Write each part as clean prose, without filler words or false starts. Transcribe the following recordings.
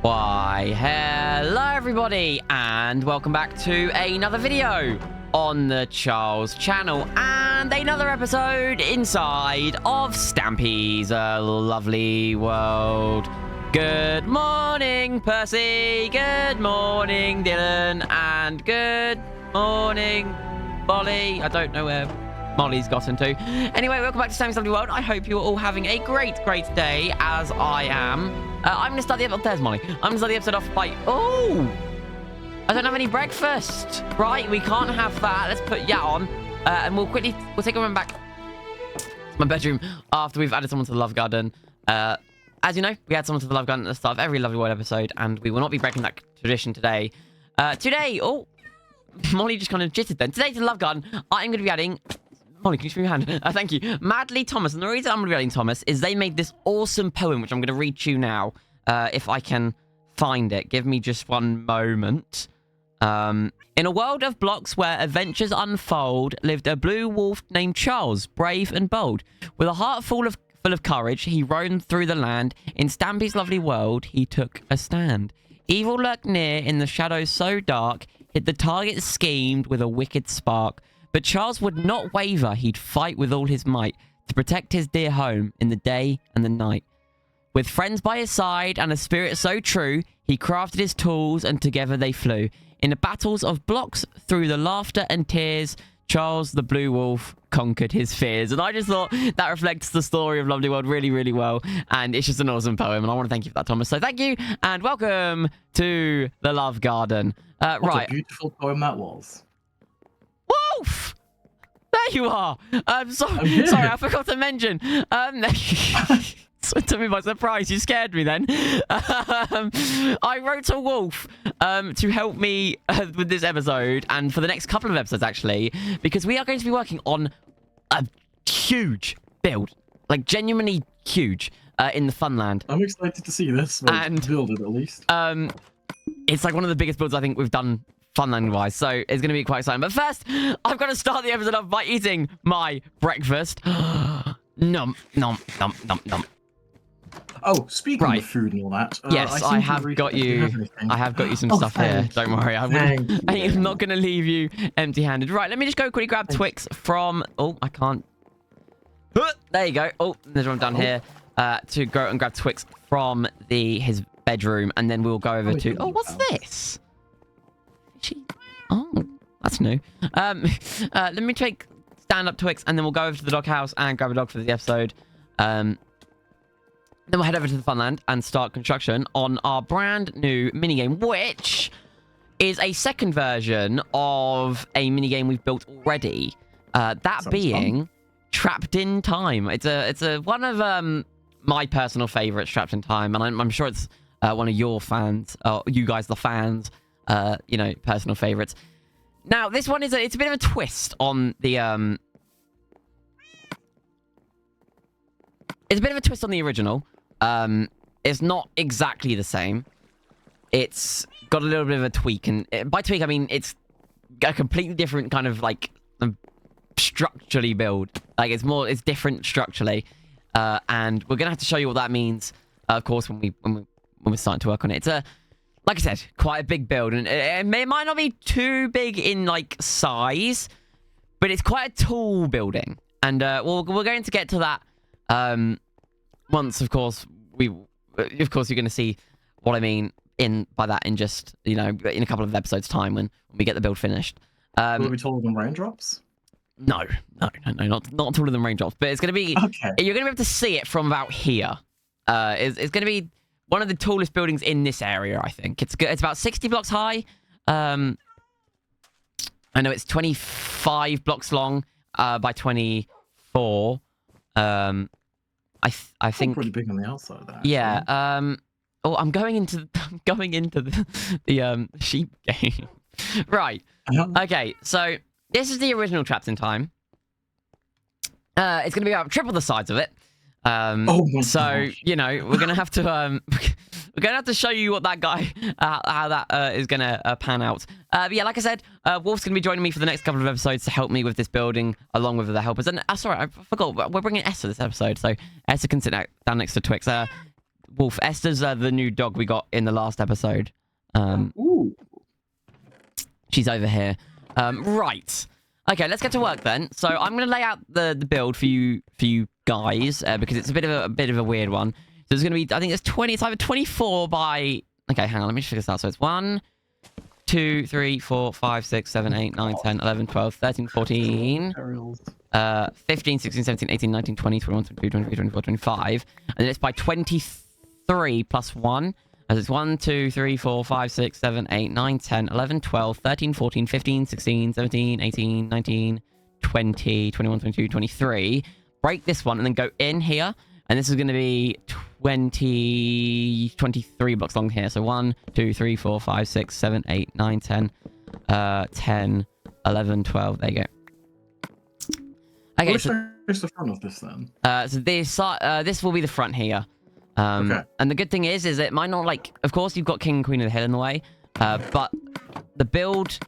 Why, hello everybody, and welcome back to another video on the Charles channel, and another episode inside of Stampy's lovely world. Good morning, Percy, good morning, Dylan, and good morning, Molly. I don't know where Molly's gotten to. Anyway, welcome back to Stampy's lovely world. I hope you're all having a great day, as I am. I'm going to start the episode. There's Molly. I'm going to start the episode off by... Oh! I don't have any breakfast. Right, we can't have that. Let's put that on. And we'll take a run back to my bedroom after we've added someone to the love garden. As you know, we add someone to the love garden at the start of every Lovely World episode, and we will not be breaking that tradition today. Oh, Molly just kind of jittered then. Today to the love garden, I'm going to be adding... Molly, can you show me your hand? Thank you. Madly Thomas. And the reason I'm going to be adding Thomas is they made this awesome poem, which I'm going to read to you now, if I can find it. Give me just one moment. In a world of blocks where adventures unfold, lived a blue wolf named Charles, brave and bold. With a heart full of courage, he roamed through the land. In Stampy's lovely world, he took a stand. Evil lurked near in the shadows so dark, hid the target schemed with a wicked spark. But Charles would not waver, he'd fight with all his might to protect his dear home in the day and the night. With friends by his side and a spirit so true, he crafted his tools and together they flew. In the battles of blocks, through the laughter and tears, Charles the Blue Wolf conquered his fears. And I just thought that reflects the story of Lovely World really, really well. And it's just an awesome poem. And I want to thank you for that, Thomas. So thank you and welcome to the Love Garden. What a beautiful poem that was. Wolf! There you are! Sorry, I forgot to mention. So it took me by surprise. You scared me then. I wrote to Wolf to help me with this episode and for the next couple of episodes, actually, because we are going to be working on a huge build. Like, genuinely huge in the Funland. I'm excited to see this. And build it, at least. It's like one of the biggest builds I think we've done Funland-wise, so it's going to be quite exciting. But first, I've got to start the episode off by eating my breakfast. Nom, nom, nom, nom, nom. Oh, speaking of food and all that, yes, I have got you some stuff here. Don't worry, I'm not going to leave you empty-handed. Right, let me just go quickly grab Twix from... Oh, I can't... There you go. Oh, there's one down here to go and grab Twix from his bedroom, and then we'll go over to... Oh, what's this? Oh, that's new. Let me take stand-up Twix, and then we'll go over to the doghouse and grab a dog for the episode. Then we'll head over to the Funland and start construction on our brand new minigame, which is a second version of a minigame we've built already. That being Trapped in Time. It's a one of my personal favorites, Trapped in Time, and I'm sure it's one of your fans, you guys, the fans. Personal favorites. Now, this one it's a bit of a twist on the it's a bit of a twist on the original. It's not exactly the same. It's got a little bit of a tweak, and by tweak I mean it's a completely different kind of like structurally build. Like it's different structurally, and we're gonna have to show you what that means, of course, when we're starting to work on it. It's like I said, quite a big build, and it might not be too big in, like, size, but it's quite a tall building, and we're going to get to that once, of course, you're going to see what I mean by that in just, in a couple of episodes' time when we get the build finished. Will it be taller than raindrops? No, not taller than raindrops, but it's going to be, you're going to be able to see it from about here. It's going to be one of the tallest buildings in this area, I think. It's about 60 blocks high. I know it's 25 blocks long by 24. I think pretty big on the outside there. Yeah. I'm going into the sheep game. Right. Okay. So this is the original Trapped in Time. It's going to be about triple the size of it. So we're gonna have to show you what that guy how that is gonna pan out. But yeah, like I said, Wolf's gonna be joining me for the next couple of episodes to help me with this building along with the helpers. And sorry, I forgot, we're bringing Esther this episode, so Esther can sit down next to Twix. Wolf. Esther's the new dog we got in the last episode. Ooh. She's over here. Right. Okay, let's get to work then. So I'm going to lay out the build for you guys because it's a bit of a weird one. So there's going to be, I think it's 20. It's either 24 by. Okay, hang on. Let me just figure this out. So it's 1, 2, 3, 4, 5, 6, 7, 8, 9, 10, 11, 12, 13, 14, 15, 16, 17, 18, 19, 20, 21, 22, 23, 24, 25. And then it's by 23 plus 1. As it's 1, 2, 3, 4, 5, 6, 7, 8, 9, 10, 11, 12, 13, 14, 15, 16, 17, 18, 19, 20, 21, 22, 23. Break this one and then go in here. And this is going to be 23 blocks long here. So 1, 2, 3, 4, 5, 6, 7, 8, 9, 10, 10, 11, 12. There you go. Okay, so where's the front of this then? So this will be the front here. Okay. And the good thing is it might not of course you've got King and Queen of the Hill in the way, but the build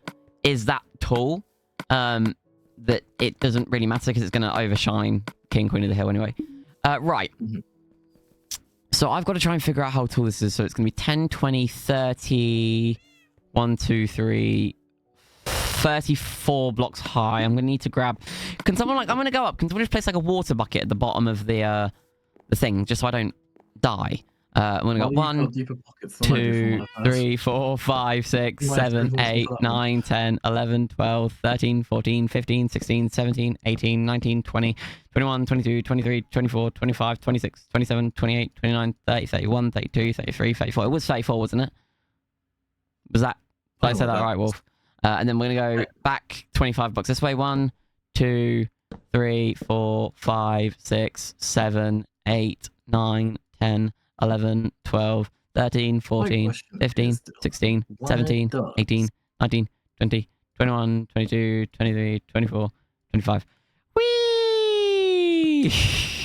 is that tall that it doesn't really matter because it's going to overshine King and Queen of the Hill anyway. Right. Mm-hmm. So I've got to try and figure out how tall this is. So it's going to be 10, 20, 30, 1, 2, 3, 34 blocks high. I'm going to need to grab... I'm going to go up. Can someone just place like a water bucket at the bottom of the thing just so I don't die? I'm going to go 1, 2, 3, 4, 5, 6, 7, 8, 9, 10, 11, 12, 13, 14, 15, 16, 17, 18, 19, 20, 21, 22, 23, 24, 25, 26, 27, 28, 29, 30, 31, 32, 33, 34. It was 34, wasn't it? Was that... Did I say that right, Wolf? And then we're going to go back 25 blocks this way. 1, 2, 3, 4, 5, 6, 7, 8, 9, 10, 11, 12, 13, 14, 15, 16, 17, 18, 19, 20, 21, 22, 23, 24, 25. Whee!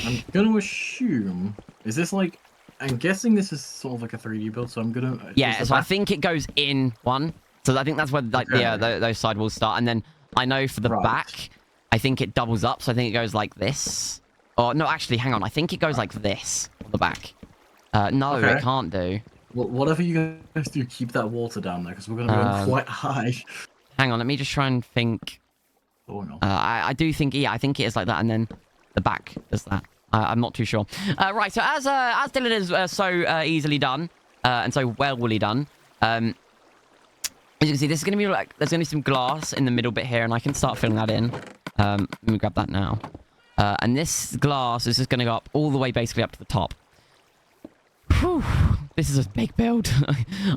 I'm going to assume... Is this like... I'm guessing this is sort of like a 3D build, so I'm going to... Yeah, so I think it goes in one. So I think that's where like those side walls start. And then I know for the back, I think it doubles up. So I think it goes like this. Or no, actually, hang on. I think it goes like this on the back. No, it can't do. Well, whatever you guys do, keep that water down there because we're going to go quite high. Hang on, let me just try and think. Oh no. I do think, yeah, I think it is like that, and then the back does that. I'm not too sure. Right, so as Dylan is so easily done and so wellly done, as you can see, this is going to be like, there's going to be some glass in the middle bit here, and I can start filling that in. Let me grab that now. And this glass is just going to go up all the way basically up to the top. Whew, this is a big build.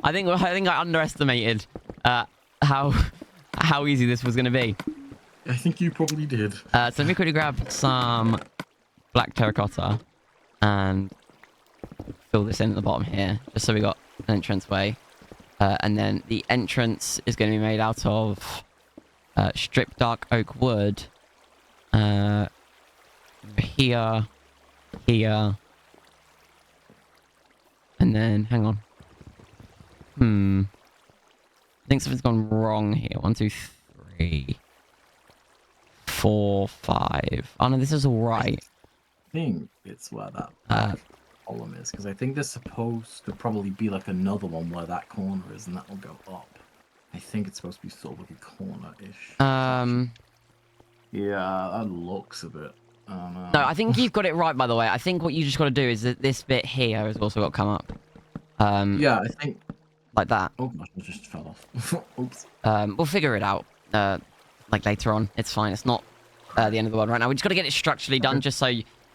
I think I underestimated how easy this was going to be. I think you probably did. So let me quickly grab some black terracotta and fill this in at the bottom here, just so we got an entranceway. And then the entrance is going to be made out of stripped dark oak wood. Here. And then, hang on. I think something's gone wrong here. 1, 2, 3, 4, 5. Oh no, this is all right. I think it's where that column is, because I think there's supposed to probably be like another one where that corner is, and that will go up. I think it's supposed to be sort of like a corner-ish. Yeah, that looks a bit. No, I think you've got it right, by the way. I think what you just got to do is that this bit here has also got to come up. Yeah, I think... Like that. Oh, my just fell off. Oops. We'll figure it out, like, later on. It's fine. It's not the end of the world right now. We just got to get it structurally done just so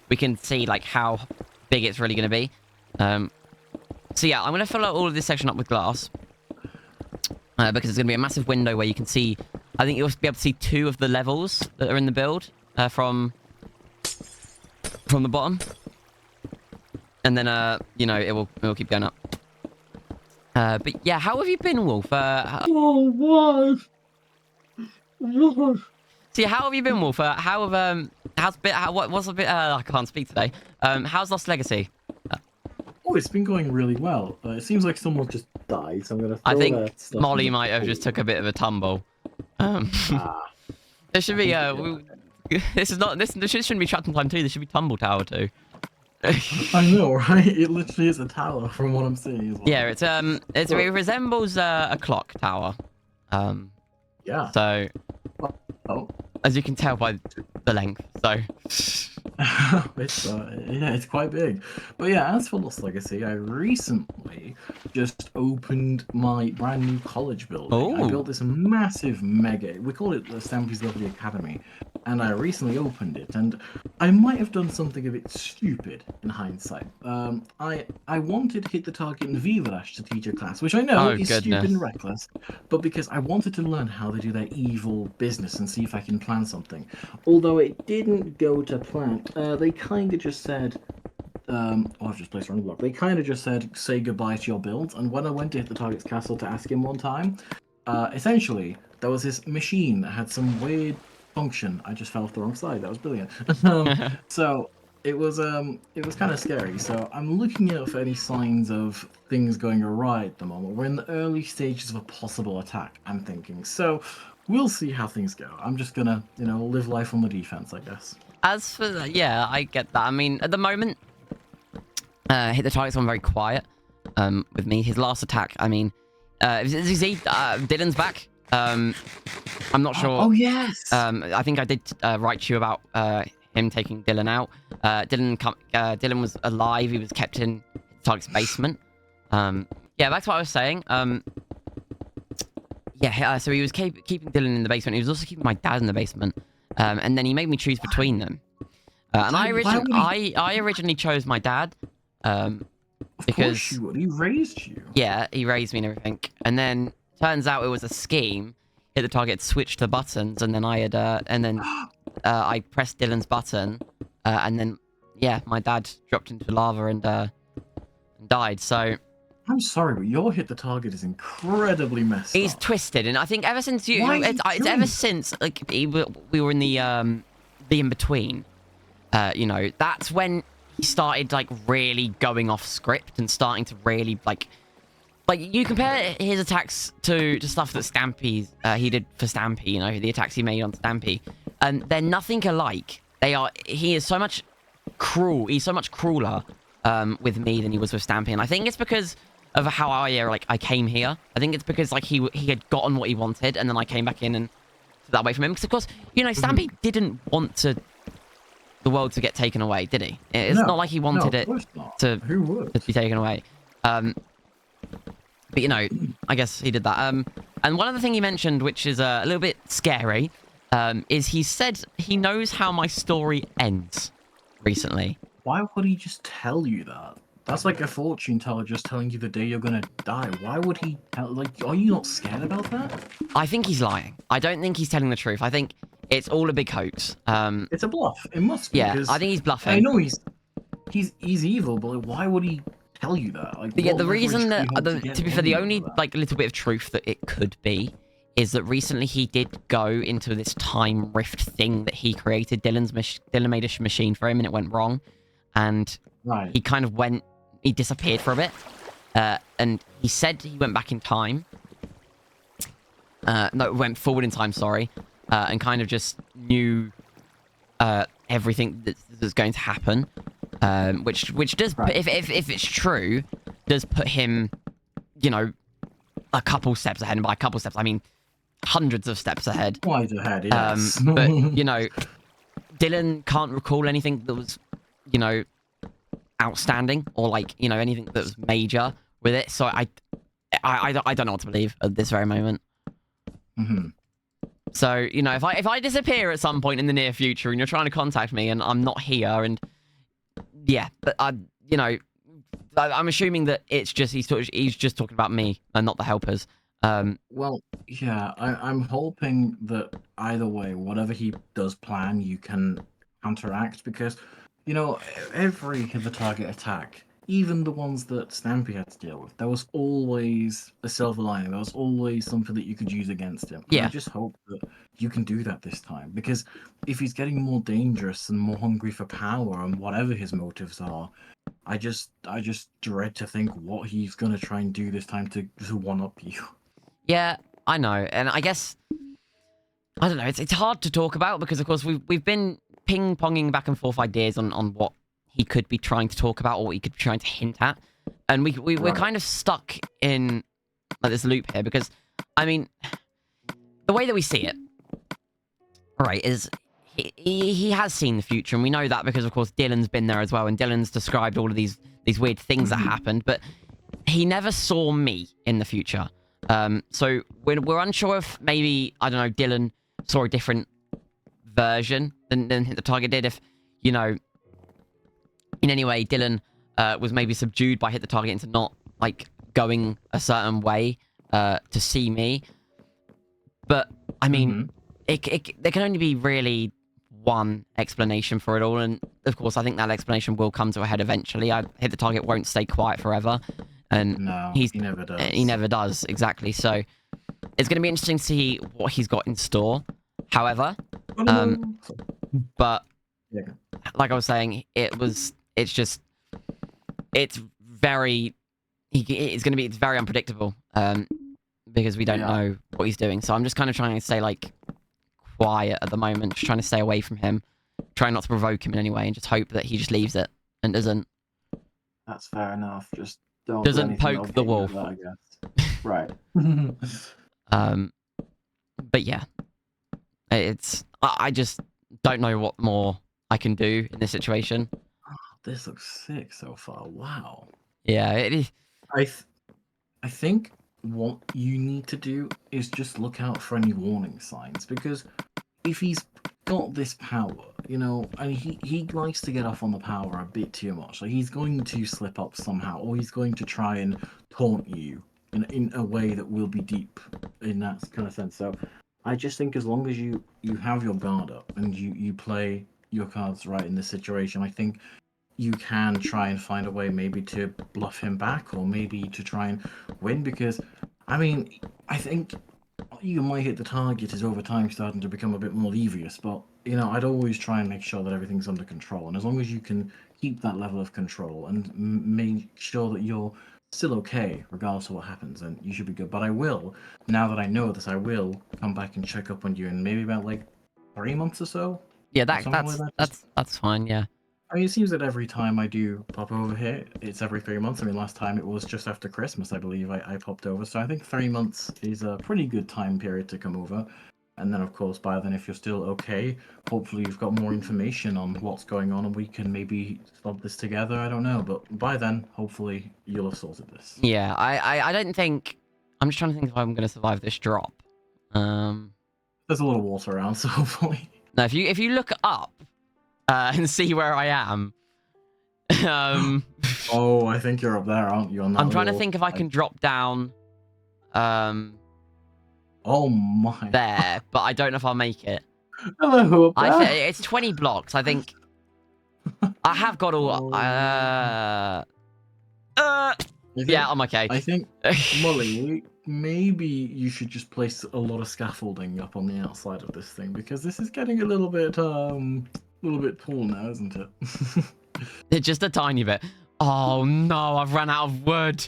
we can see, like, how big it's really going to be. So, yeah, I'm going to fill out all of this section up with glass. Because there's going to be a massive window where you can see... I think you'll be able to see 2 of the levels that are in the build from the bottom. And then, you know, it will keep going up. But yeah, how have you been, Wolf? Oh, what? See, how have you been, Wolf? What's a bit? I can't speak today. How's Lost Legacy? Oh, it's been going really well. It seems like someone just died, so I'm gonna. I think Molly might have just took a bit of a tumble. There should be this shouldn't be Trapton Climb 2. There should be Tumble Tower 2. I know, right? It literally is a tower from what I'm seeing as well. Yeah, it resembles a clock tower. Yeah. So Oh. as you can tell by the length, so. Yeah, it's quite big. But yeah, as for Lost Legacy, I recently just opened my brand new college building. I Oh. built this massive mega. We call it the Stampy's Lovely Academy, and I recently opened it. And I might have done something a bit stupid in hindsight. I wanted to hit the target in Viva Dash to teach a class, which I know Oh, is stupid goodness. and reckless, but because I wanted to learn how they do their evil business and see if I can plan something. Although it didn't go to plan, they kind of just said, oh, I've just placed wrong block. They kind of just said, say goodbye to your build. And when I went to hit the target's castle to ask him one time, essentially, there was this machine that had some weird function. I just fell off the wrong side. That was brilliant. So it was kind of scary. So I'm looking out for any signs of things going awry at the moment. We're in the early stages of a possible attack, I'm thinking. So we'll see how things go. I'm just gonna, live life on the defense, I guess. As for that, yeah, I get that. I mean, at the moment, hit the target's gone very quiet. With me, his last attack. I mean, Dylan's back. I'm not sure. Oh yes. I think I did write to you about him taking Dylan out. Dylan was alive. He was kept in target's basement. Yeah, back to what I was saying. Yeah, so he was keeping Dylan in the basement. He was also keeping my dad in the basement. And then he made me choose between them. And I originally chose my dad. Because course you would. He raised you. Yeah, he raised me and everything. And then turns out it was a scheme. Hit the target, switched the buttons, and then I pressed Dylan's button, and then yeah, my dad dropped into lava and died. So I'm sorry, but your hit the target is incredibly messed he's up. twisted, and I think ever since it's ever since like we were in the in between, that's when he started like really going off script and starting to really like you compare his attacks to stuff that Stampy he did for Stampy, the attacks he made on Stampy, and they're nothing alike. He is so much cruel. He's so much crueler with me than he was with Stampy, and I think it's because of how I came here. I think it's because like he had gotten what he wanted, and then I came back in and took that away from him. Because of course, Stampy didn't want the world to get taken away, did he? It's not like he wanted it to be taken away. But I guess he did that. And one other thing he mentioned, which is a little bit scary, is he said he knows how my story ends recently. Why would he just tell you that? That's like a fortune teller just telling you the day you're gonna die. Why would he tell? Like, are you not scared about that? I think he's lying. I don't think he's telling the truth. I think it's all a big hoax. It's a bluff. It must be. Yeah, I think he's bluffing. I know he's evil, but like, why would he tell you that? Like, yeah, the reason that to be fair, the only like little bit of truth that it could be is that recently he did go into this time rift thing that he created. Dylan made a machine for him, and it went wrong, and he kind of he disappeared for a bit, and he said he went back in time. No, went forward in time. Sorry, and kind of just knew everything that's going to happen. Which does, if it's true, does put him, a couple steps ahead. And by a couple steps, I mean hundreds of steps ahead. Quite ahead, yes. But, Dylan can't recall anything that was, outstanding or like, anything that was major with it. So I don't know what to believe at this very moment. Mm-hmm. So, if I disappear at some point in the near future and you're trying to contact me and I'm not here and yeah, but I'm assuming that it's just he's just talking about me and not the helpers. Well, yeah, I'm hoping that either way, whatever he does plan, you can counteract because, every the target attack, even the ones that Stampy had to deal with, there was always a silver lining. There was always something that you could use against him. Yeah. And I just hope that you can do that this time because if he's getting more dangerous and more hungry for power and whatever his motives are, I just dread to think what he's gonna try and do this time to one up you. Yeah, I know, and I guess I don't know. It's hard to talk about because of course we've been ping-ponging back and forth ideas on what he could be trying to talk about or what he could be trying to hint at. And we're kind of stuck in like this loop here because, I mean, the way that we see it, right, is he has seen the future, and we know that because, of course, Dylan's been there as well, and Dylan's described all of these weird things that happened, but he never saw me in the future. So we're unsure if maybe, I don't know, Dylan saw a different version than Hit the Target did. If, you know, in any way, Dylan was maybe subdued by Hit the Target into not, like, going a certain way to see me. But, I mean, there can only be really one explanation for it all, and, of course, I think that explanation will come to a head eventually. Hit the Target won't stay quiet forever. And no, he never does. He never does, exactly. So it's going to be interesting to see what he's got in store. However, but like I was saying, it's very unpredictable because we don't know what he's doing. So I'm just kind of trying to stay like quiet at the moment, just trying to stay away from him, trying not to provoke him in any way, and just hope that he just leaves it and doesn't. That's fair enough. Just doesn't poke the wolf. I guess. Right. But yeah, I just don't know what more I can do in this situation. Oh, this looks sick so far. Wow. Yeah, it is. I think what you need to do is just look out for any warning signs, because if he's got this power, you know, and he likes to get off on the power a bit too much. Like, he's going to slip up somehow, or he's going to try and taunt you in a way that will be deep in that kind of sense. So I just think as long as you have your guard up and you play your cards right in this situation, I think you can try and find a way maybe to bluff him back, or maybe to try and win, because, I mean, I think you might hit the target is over time starting to become a bit more devious, but, you know, I'd always try and make sure that everything's under control, and as long as you can keep that level of control and make sure that you're still okay regardless of what happens, then you should be good. But I will, now that I know this, I will come back and check up on you in maybe about like 3 months or so. Yeah, that's fine. Yeah. I mean, it seems that every time I do pop over here, it's every 3 months. I mean, last time it was just after Christmas, I believe, I popped over. So I think 3 months is a pretty good time period to come over. And then, of course, by then, if you're still okay, hopefully you've got more information on what's going on and we can maybe stop this together. I don't know. But by then, hopefully, you'll have sorted this. Yeah, I don't think... I'm just trying to think if I'm going to survive this drop. There's a lot of water around, so hopefully... No, if you look up and see where I am... Oh, I think you're up there, aren't you? On that I'm trying to think if I can drop down... Oh my. There, but I don't know if I'll make it. Hello, it's 20 blocks. I think I have got all. Yeah, I'm okay. I think, Molly, maybe you should just place a lot of scaffolding up on the outside of this thing, because this is getting a little bit tall now, isn't it? Just a tiny bit. Oh no, I've run out of wood.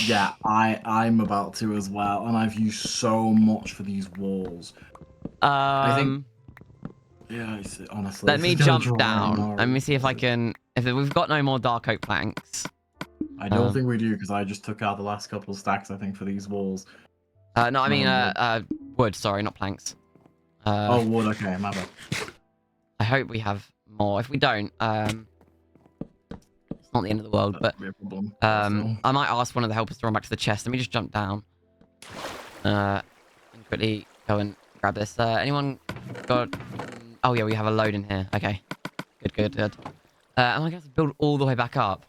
Yeah, I'm about to as well, and I've used so much for these walls. I think. Yeah, honestly. Let me jump down. Let me see if I can. If we've got no more dark oak planks. I don't think we do, because I just took out the last couple of stacks, I think, for these walls. No, I mean wood. Sorry, not planks. Oh, wood. Okay, my bad. I hope we have more. If we don't, it's not the end of the world. But I might ask one of the helpers to run back to the chest. Let me just jump down. And quickly go and grab this. Anyone got? Oh yeah, we have a load in here. Okay, good. Am I going to build all the way back up?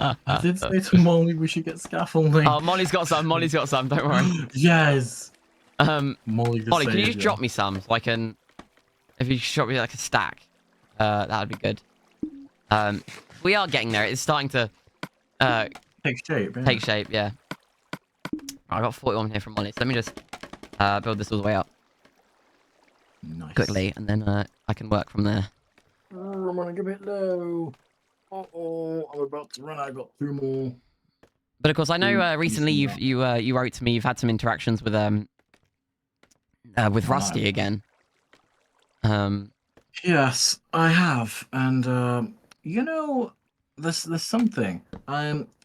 I did say to Molly we should get scaffolding. Oh, Molly's got some. Don't worry. Yes. Molly, can you just drop me some so I can? If you drop me like a stack, that would be good. We are getting there. It's starting to take shape. Yeah. Take shape, yeah. I got 41 here from Molly, so let me just build this all the way up. Nice. Quickly, and then I can work from there. I'm running a bit low. Uh-oh, I'm about to run. I got 2 more. But of course, I know recently you wrote to me. You've had some interactions with Rusty again. Yes, I have, and you know, there's something.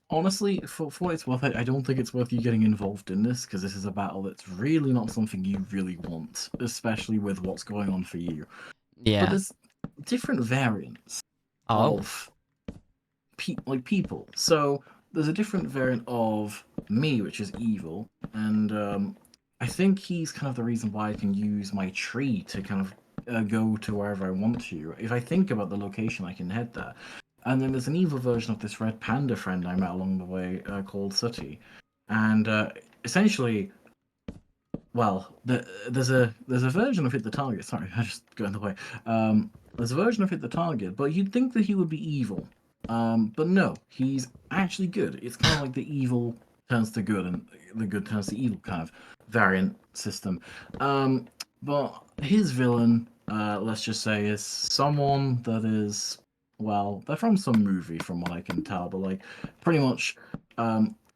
Honestly, for what it's worth, I don't think it's worth you getting involved in this because this is a battle that's really not something you really want, especially with what's going on for you. But Yeah. there's different variants Oh. of people. So there's a different variant of me, which is evil, and I think he's kind of the reason why I can use my tree to kind of go to wherever I want to. If I think about the location, I can head there. And then there's an evil version of this red panda friend I met along the way called Sooty, and essentially, well, there's a version of Hit the Target. Sorry, I just got in the way. There's a version of Hit the Target, but you'd think that he would be evil. But no, he's actually good. It's kind of like the evil turns to good and the good turns to evil kind of variant system. But his villain, let's just say, is someone that is, well, they're from some movie, from what I can tell, but like pretty much,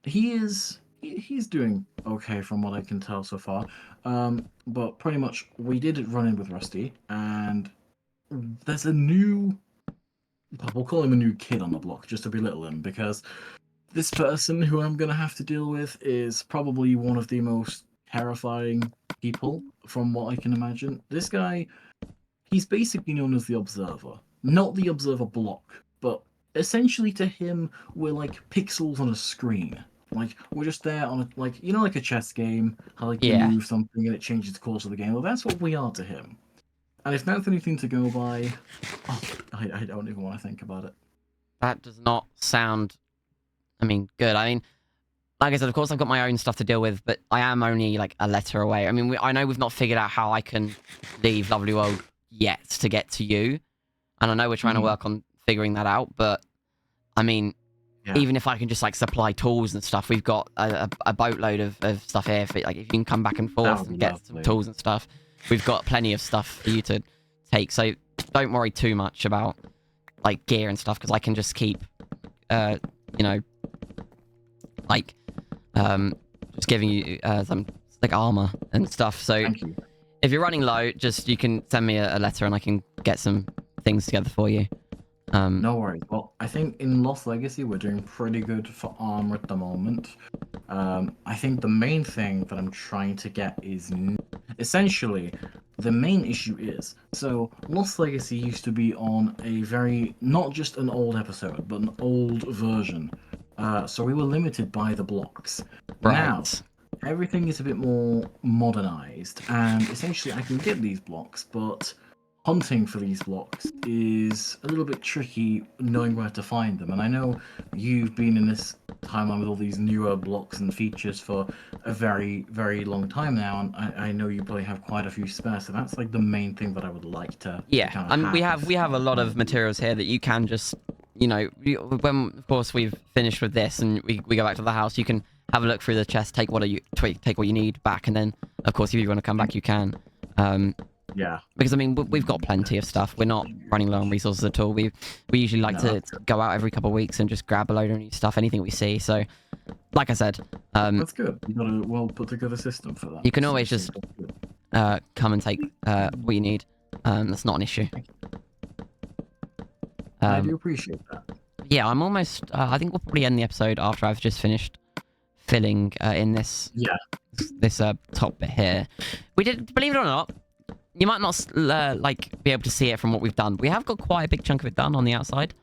he's doing okay from what I can tell so far. But pretty much, we did run in with Rusty, and there's a new, we'll call him a new kid on the block, just to belittle him, because this person who I'm gonna have to deal with is probably one of the most terrifying people from what I can imagine. This guy, he's basically known as the Observer, not the Observer block, but essentially to him, we're like pixels on a screen. Like we're just there on a, like, you know, like a chess game, how like you Yeah. move something and it changes the course of the game. Well, that's what we are to him. And if that's anything to go by, oh, I don't even want to think about it. That does not sound, I mean, good. I mean, like I said, of course I've got my own stuff to deal with, but I am only like a letter away. I mean, I know we've not figured out how I can leave Lovely World yet to get to you. And I know we're trying to work on figuring that out, but I mean, Yeah. even if I can just like supply tools and stuff, we've got a boatload of stuff here. Like if you can come back and forth would and be get some lovely. tools and stuff, we've got plenty of stuff for you to take. So don't worry too much about like gear and stuff because I can just keep, you know, like just giving you some like armor and stuff. So Thank you. if you're running low, just you can send me a letter and I can get some things together for you. No worries. Well, I think in Lost Legacy we're doing pretty good for armor at the moment. I think the main thing that I'm trying to get is essentially the main issue is, so Lost Legacy used to be on a very, not just an old episode, but an old version. So we were limited by the blocks. Right. Now, everything is a bit more modernized, and essentially I can get these blocks, but hunting for these blocks is a little bit tricky knowing where to find them. And I know you've been in this timeline with all these newer blocks and features for a very, very long time now, and I know you probably have quite a few spare, so that's like the main thing that I would like to Yeah, kind of and we have a lot of materials here that you can just, you know, when of course we've finished with this and we go back to the house, you can have a look through the chest, take what you need back, and then of course if you want to come back, you can. Yeah. Because I mean we've got plenty of stuff. We're not running low on resources at all. We usually like to go out every couple of weeks and just grab a load of new stuff, anything we see. So, like I said, That's good. You got a well put together system for that. you can always just come and take what you need. That's not an issue. I do appreciate that. Yeah, I'm almost. I think we'll probably end the episode after I've just finished filling in this top bit here. We did, believe it or not. You might not like be able to see it from what we've done. We have got quite a big chunk of it done on the outside.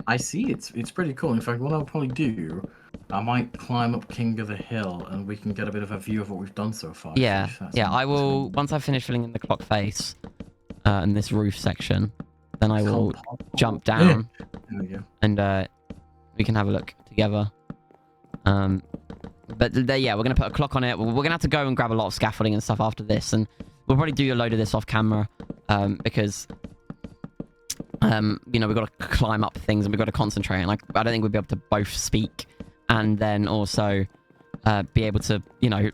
I see. It's pretty cool. In fact, what I'll probably do, I might climb up King of the Hill, and we can get a bit of a view of what we've done so far. Yeah, yeah. I will once I finish filling in the clock face, and this roof section, then I will jump down, there we go. and we can have a look together. But yeah, we're gonna put a clock on it. We're gonna have to go and grab a lot of scaffolding and stuff after this, and we'll probably do a load of this off camera, because you know, we've got to climb up things and we've got to concentrate. And like, I don't think we'll be able to both speak and then also be able to, you know,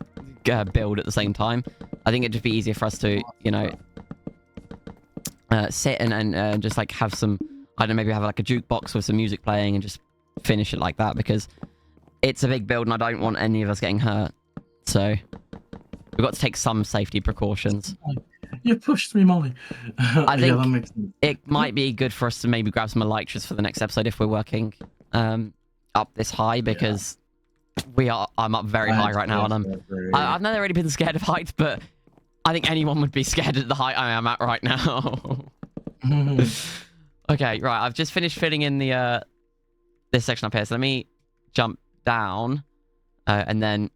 build at the same time. I think it'd just be easier for us to, you know, sit and just like have some, I don't know, maybe have like a jukebox with some music playing and just finish it like that, because it's a big build and I don't want any of us getting hurt. So we've got to take some safety precautions. You pushed me, Molly. I Yeah, that think makes sense. it might be good for us to maybe grab some elytras for the next episode if we're working up this high, because I'm up very high right now, and I've never really been scared of heights, but I think anyone would be scared at the height I am at right now. Okay, right. I've just finished filling in the this section up here. So let me jump down, and then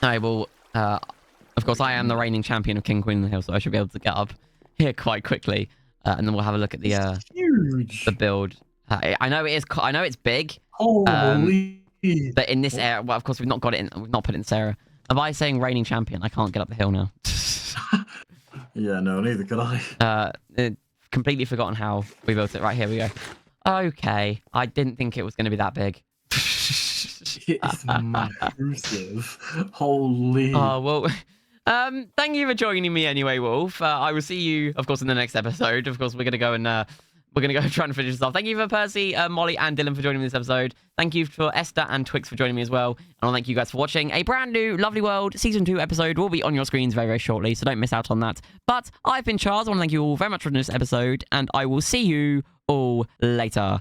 I will. Of course, I am the reigning champion of King Queen of the Hill, so I should be able to get up here quite quickly, and then we'll have a look at the huge. the build. I know it is. I know it's big. Holy. But in this area, well, of course, we've not got it in. We've not put it in Sarah. By saying reigning champion, I can't get up the hill now. Yeah, no, neither could I. Completely forgotten how we built it. Right, here we go. Okay, I didn't think it was going to be that big. It's massive. Holy. Oh, well, thank you for joining me anyway, Wolf. I will see you, of course, in the next episode. Of course, we're going to go and we're going to go try and finish this off. Thank you for Percy, Molly, and Dylan for joining me this episode. Thank you for Esther and Twix for joining me as well. And I want to thank you guys for watching. A brand new Lovely World Season 2 episode will be on your screens very, very shortly, so don't miss out on that. But I've been Charles. I want to thank you all very much for this episode, and I will see you all later.